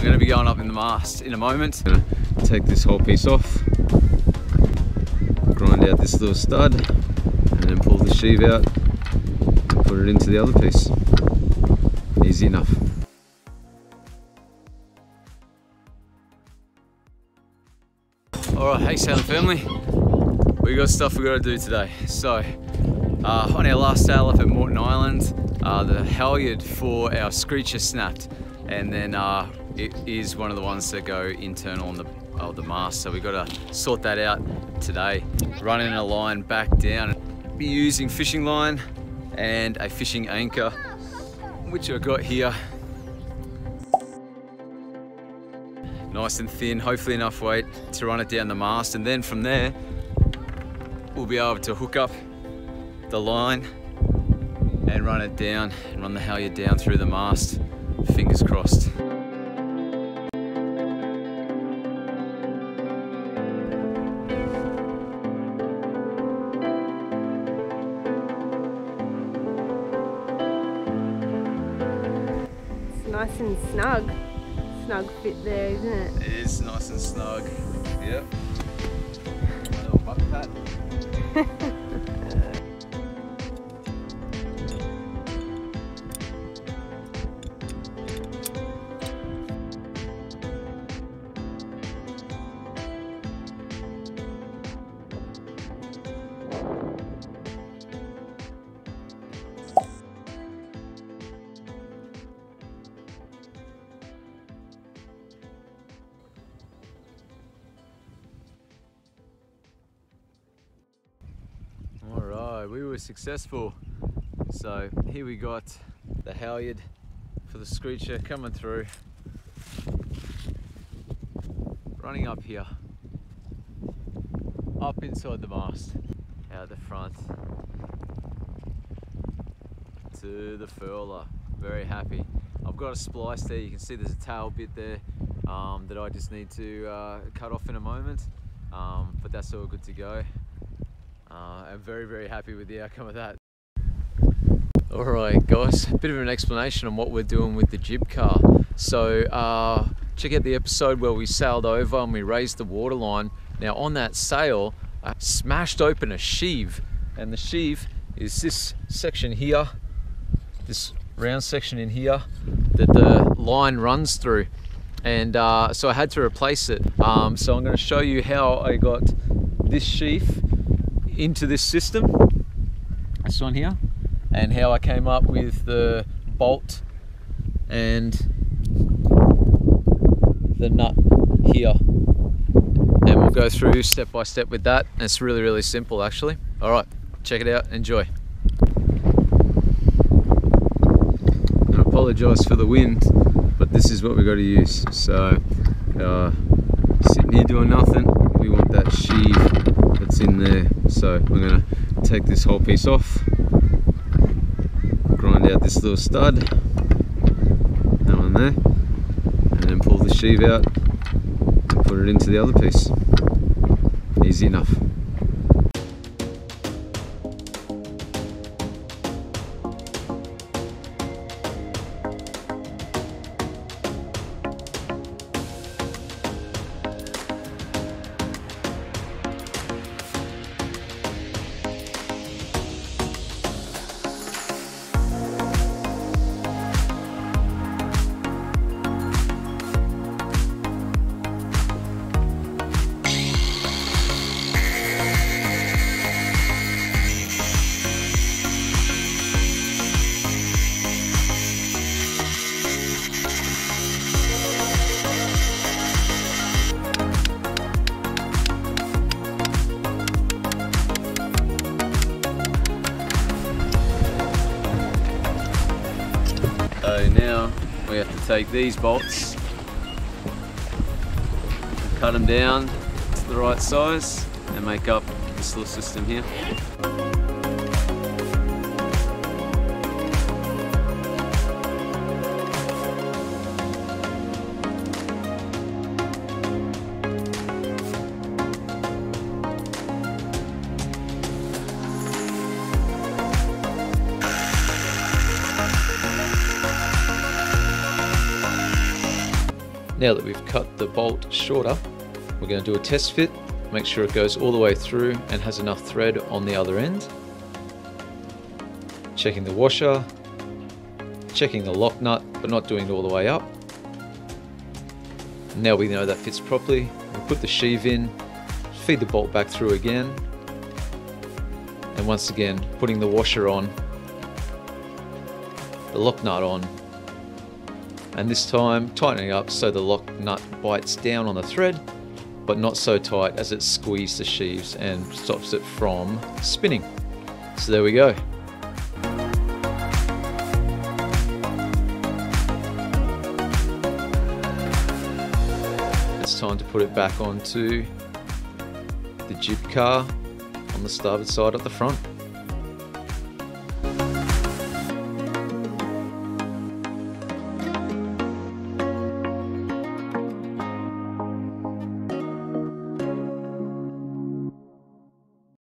going to be going up in the mast in a moment. I'm going to take this whole piece off, grind out this little stud, and then pull the sheave out and put it into the other piece. Easy enough. Alright, hey Sailing family, we got stuff we got to do today. So, on our last sail up at Moreton Island, the halyard for our screecher snapped, and then it is one of the ones that go internal on the mast, so we got to sort that out today. Running a line back down, be using fishing line and a fishing anchor, which I got here. Nice and thin, hopefully enough weight to run it down the mast, and then from there we'll be able to hook up the line and run it down and run the halyard down through the mast. Fingers crossed. It's nice and snug. Snug fit there, isn't it? It is nice and snug. Yep. A little butt pat. Alright, we were successful. So here we got the halyard for the screecher coming through, running up here, up inside the mast, out the front to the furler. Very happy. I've got a splice there. You can see there's a tail bit there that I just need to cut off in a moment, but that's all good to go. I'm very happy with the outcome of that. Alright guys, a bit of an explanation on what we're doing with the jib car. So check out the episode where we sailed over and we raised the waterline. Now on that sail, I smashed open a sheave, and the sheave is this section here, this round section in here that the line runs through, and so I had to replace it. So I'm going to show you how I got this sheave into this system, this one here, and how I came up with the bolt and the nut here, and we'll go through step by step with that. And it's really simple actually. All right, check it out, enjoy. I apologize for the wind, but this is what we got to use. So sitting here doing nothing, we want that sheave that's in there. So we're going to take this whole piece off, grind out this little stud, that one there, and then pull the sheave out and put it into the other piece. Easy enough. So now we have to take these bolts, cut them down to the right size and make up this little system here. Now that we've cut the bolt shorter, we're going to do a test fit, make sure it goes all the way through and has enough thread on the other end. Checking the washer, checking the lock nut, but not doing it all the way up. Now we know that fits properly. We'll put the sheave in, feed the bolt back through again, and once again putting the washer on, the lock nut on, and this time tightening up so the lock nut bites down on the thread, but not so tight as it squeezes the sheaves and stops it from spinning. So there we go. It's time to put it back onto the jib car on the starboard side at the front.